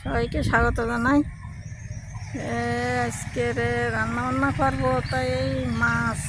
সবাইকে স্বাগত জানাই। আজকে রান্না বান্না করবো, তাই এই মাছ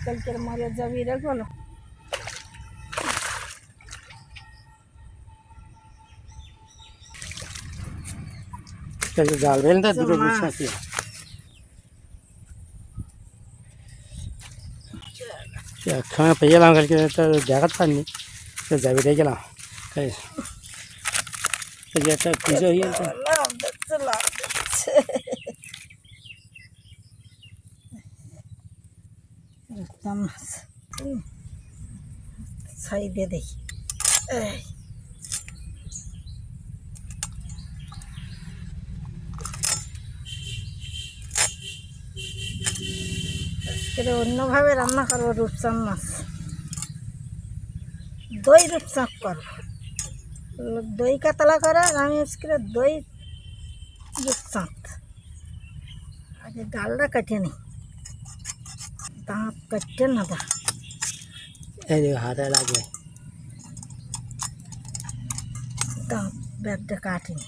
কালকের মারে যাবি রে গেলো। জাল বেলতে দুটো গুছাছি একখানে পেয়ে গেলাম কালকে, তো দেখাতে পারিনি, তো যাবি রে গেলাম একটা পুজো হয়ে গেছে। ছাই দিয়ে দেখি অন্যভাবে রান্না করবো। রূপচাঁদ মাছ দই রূপচাঁদ করবো। দই কাতলা করে আমি আজকে দই রূপচাঁদ। আগে গালটা কাটিয়ে নি, দাঁত কাটতে না দা হাতে লাগে দাঁত ব্যাগটা কাটিনি।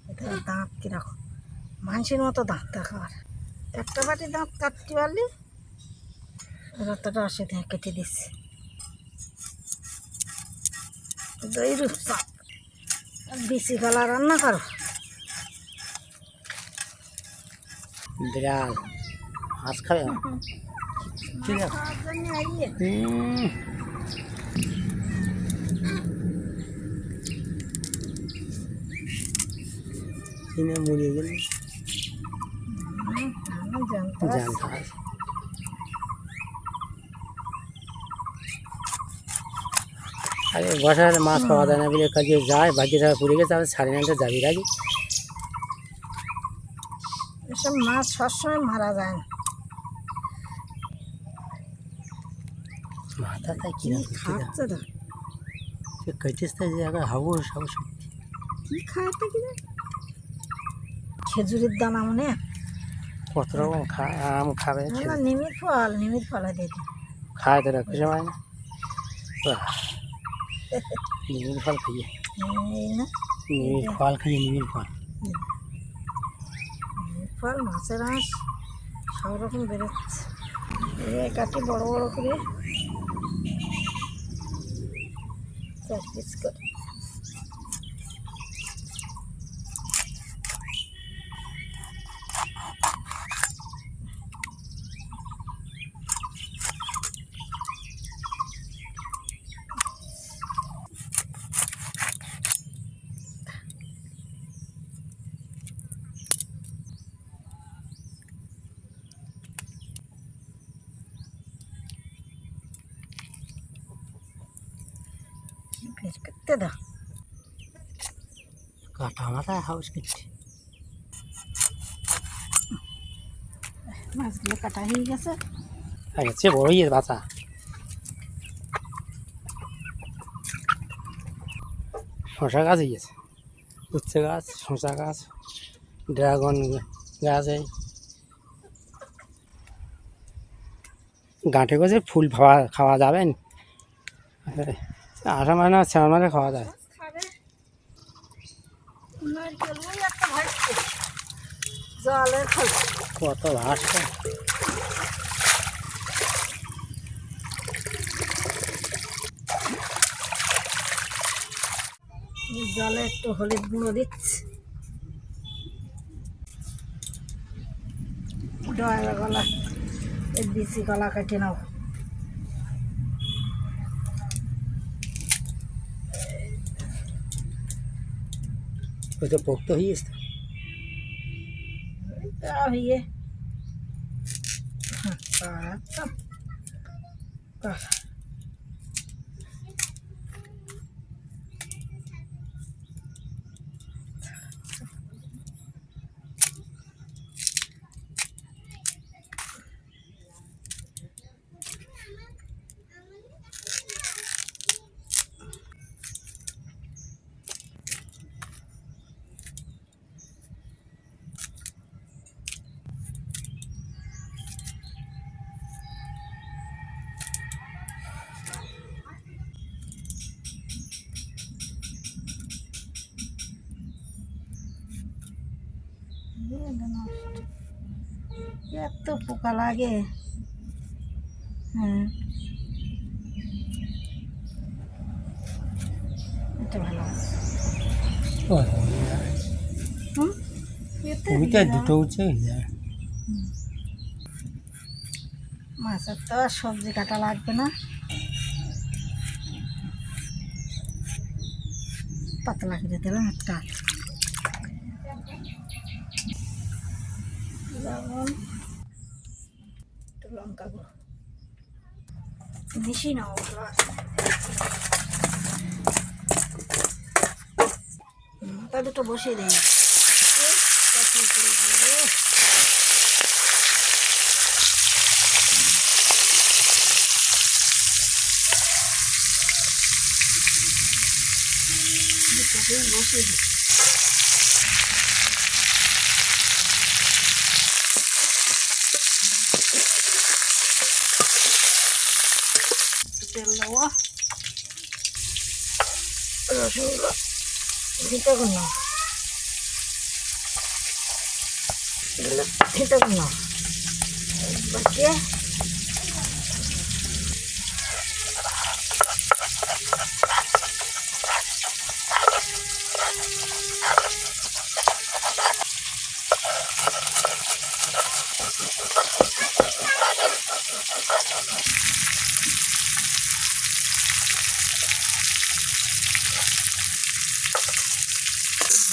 এটা দাঁত কিরকম মানুষের মতো দাঁত দেখাবার। একটা বাটি দাঁত কাটতে পারলি রতটা আসে দিয়ে কেটে দিচ্ছি। দই রূপচাঁদ বিচি গলা রান্না করো। বিড়াল মাছ খাবে ঠিক আছে। মুড়িয়ে গেল জানতা আরে বসার মাছ পাওয়া যায় না বলে কাজে যায়, ভাগ্যে যাওয়া পুড়ে গেছে। আমি 9:30 যাবি রাজি। এসব মাছ সবসময় মারা যায় না। মাথা তাই কি খাচ্ছে না কেটিস তাই যে আগে হাবুস হাবুস কি খাওয়াতে কি খেজুরের দানা মনে কত রকম খায়। আম খাবে, না নিমির ফল দিয়ে খায় তো রাখতে সময় না। নিমির ফল খাইয়ে, এই না নিমির ফল খাইয়ে, নিমির ফল ফল মাছের আঁশ সব রকম বেরোচ্ছে। কাটি বড় বড় করে 4 পিস করে। বের করতে দাও, কাটা মাথায় হাউস করছে। মাছগুলো কাটা হয়ে গেছে। আচ্ছা বড় ইয়ে বাচ্চা শশা গাছ হয়ে গেছে, উচ্ছে গাছ, শশা গাছ, ড্রাগন গাছ। এই গাঁটে গাছে ফুল খাওয়া যাবেন। আষাঢ় মাসে শ্রাবণ মাসে খাওয়া যায়। কত ভাস জলে একটু হলুদ গুঁড়ো দিচ্ছি। ডয়লা গলা এর বিচি গলা কেটে নাও। ওই তো পোক্ত হয়ে গেছে। হইয়ে এত পোকা লাগে। হ্যাঁ, এটা ভালো আছে। হুম, এতে ওইটা দুটো উঠছে মাছের তো আর সবজি কাটা লাগবে না, পাতলা করে দিলাম একটা লবণ, একটু লঙ্কা গুঁড়ো বেশি না, তা দুটো বসিয়ে দিই। বসিয়ে দিই। তেল দেবো, রসুনগুলো দিতে না, দিতে না বাকিয়ে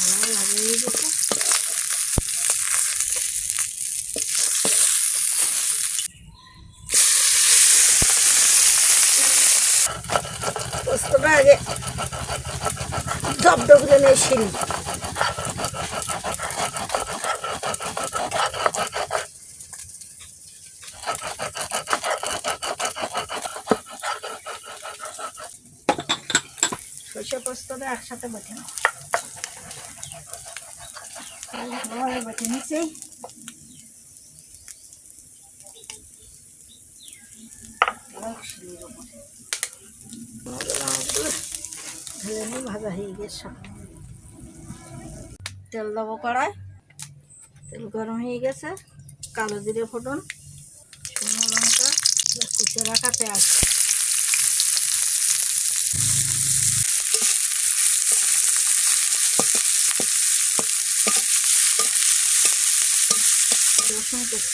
ভালো লাগিয়ে দিতে। পোস্তটা আগে ধপধপ করে নিয়ে শিল, সরষে পোস্তটা একসাথে বেটে নাও, ভালোভাবে বেটে নিচ্ছি। শিলের উপর ধুয়ে নিয়ে ভাজা হয়ে গেছে। তেল দেবো কড়াই, তেল গরম হয়ে গেছে, কালো জিরে ফোড়ন, শুকনো লঙ্কা, কুচে রাখা পেঁয়াজ, রসুন কুচি,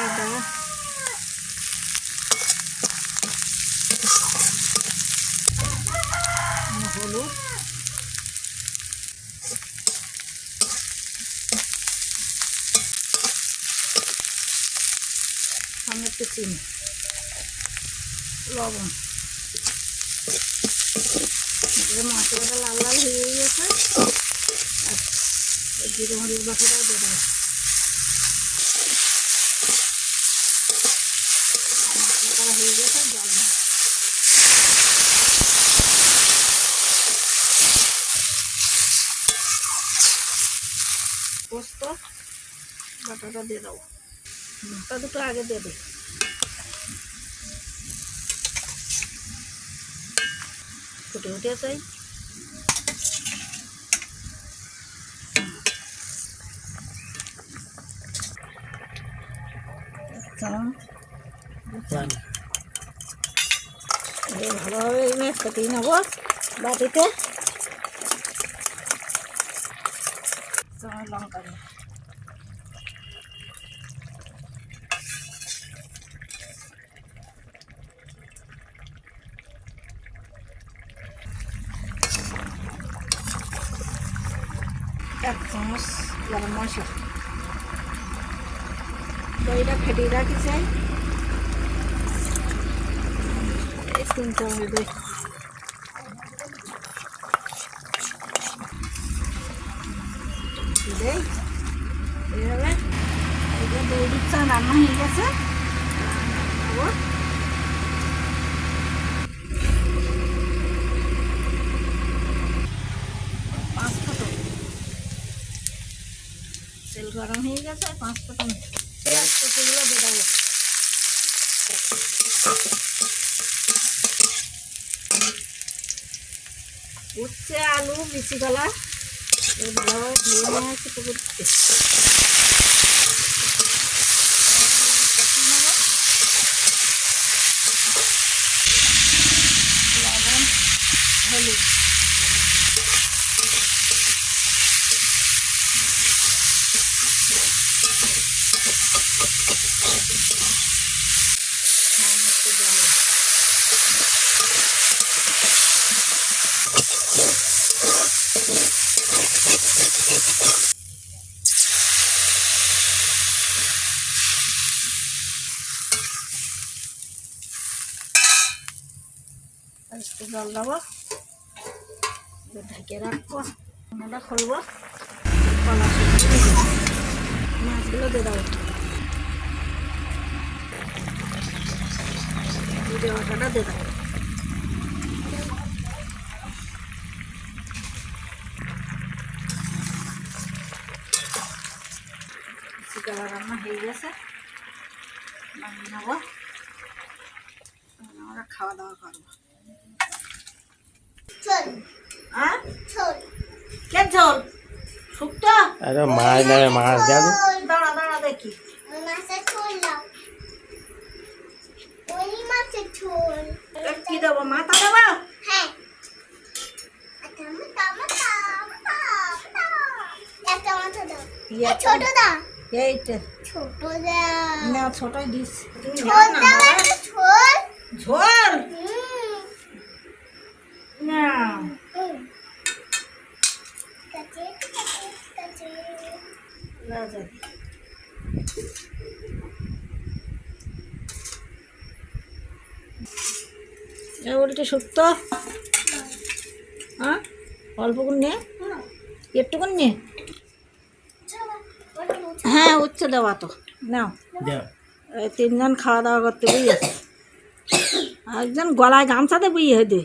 আদা, হলুদ, সামনে একটু চিনি, লবণ, মশলাটা লাল লাল হয়ে গেছে, আর জিরে মরিচ বাটাটাও দিয়ে দেবো। মশলা হয়ে গেছে, জল দেবো। পোস্ত বাটাটা দিয়ে দেবো, তা দুটো আগে দিয়ে দিই। ফুটে উঠে চাই, ভালোভাবে মেঘ কাটিয়ে নেব বাটিতে। লঙ্কা দিই, এক চামচ গরম মশলা, দইটা ফেটিয়ে রাখি চাই, 3 চামচ দই, দেই এইভাবে। দই দিচ্ছা রান্না হয়ে গেছে, তেল গরম হয়ে গেছে, 5 ফোঁটা পেঁয়াজ কুচিগুলো দিয়ে দেবো। বিচি কলা ভালোভাবে ধুয়ে নিয়ে একটু করতে লবণ হলুদ একটু জল দেবো ঢেকে রাখবো ওটা খুলবো কলা মাছগুলো দিয়ে দেবো আটাটা দিয়ে দেবো চিকেলা রান্না হয়ে গেছে নামিয়ে নেবো আমরা খাওয়া দাওয়া করবো কেন ঝোল শুক্তো আরে মাছ নেবে মাছ দেবে দাঁড়া দাঁড়া দেখি কি দেবো মাথা দেবো এইটা না ছোটই দিস ঝোল না রাজা উল্টে শুক্তো হ্যাঁ অল্প করে নে একটুকুন নে হ্যাঁ উচ্ছে দেওয়া তো নাও এই তিনজন খাওয়া দাওয়া করতে বুঝেছে একজন গলায় গামছাতে বুঝিয়ে দে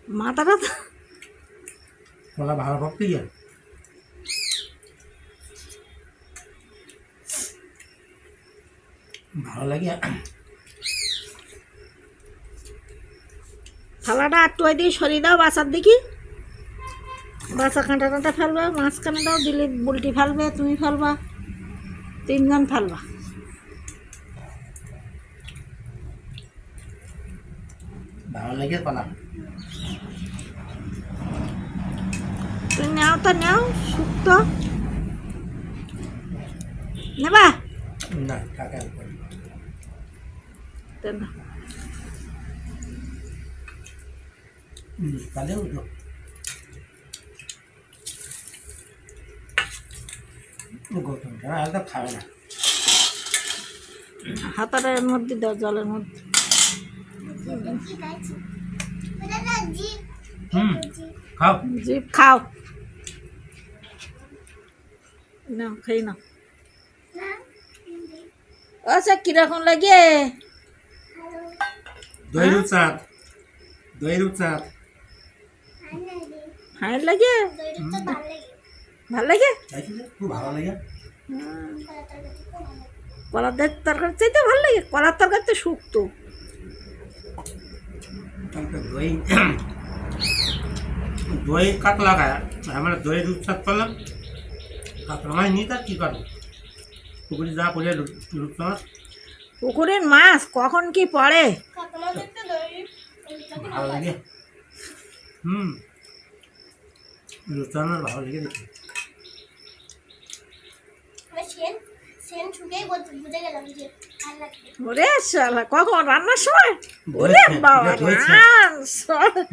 মাথাটা তো কলা ভালো পড়তে গিয়ে ভালো লাগে থালাটা একটু ওই দিয়ে সরিয়ে দাও বাসার দিকে বাসা কাঁটা কাঁটা ফেলবে মাঝখানে দাও দিলে বুলটি ফেলবে তুমি ফেলবা তিনজন ফেলবা ভালো লাগে কলা তুমি নাও তো নাও শুক্তো নেবা না কাকা তাহলে গৌতম তো খাবে না হাতাটার মধ্যে দাও জলের মধ্যে খাও জিপ খাও নাও খাই নাও আচ্ছা কিরকম লাগে দইয়ের চাঁদ দইয়ের চাঁদ হ্যাঁ লাগে ভাল লাগে খুব ভালো লাগে কলার তরকারি চাইতে ভালো লাগে কলার তরকারি তো শুক্তো দই দই কাতলা খায় আমরা দইয়ের রূপচাঁদ করলাম কাতলা মাছ নিয়ে তার কী করবো পুকুরে যা পড়ে রূপচাঁদ পুকুরের মাছ কখন কি পড়ে ভালো লাগে রূপচাঁদ আমার ভালো লাগে দেখি ওরে শালা কখন রান্নার সময় ওরে বাবা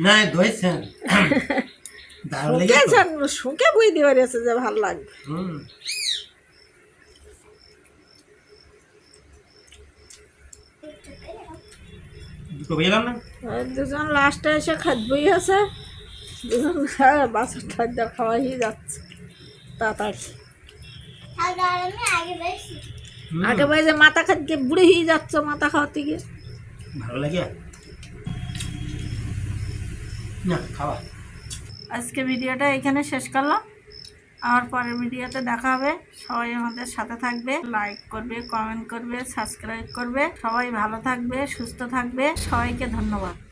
না দই সেন দারুণ লাগে শুকে বই দিয়ে বেরিয়েছে যে ভালো লাগবে দুটো বেরলাম না দুজন লাস্টে এসে খাদ্যই আছে দুজন বাচ্চার খাদ্য খাওয়াই যাচ্ছে তাড়াতাড়ি আগে ভাই যে মাথা খাদ্যে বুড়ে হয়ে যাচ্ছ মাথা খাওয়াতে গিয়ে ভালো লাগে না খাওয়া আজকে ভিডিওটা এখানে শেষ করলাম আর পরের ভিডিওতে দেখা হবে সবাই আমাদের সাথে থাকবে লাইক করবে কমেন্ট করবে সাবস্ক্রাইব করবে সবাই ভালো থাকবে সুস্থ থাকবে সবাইকে ধন্যবাদ।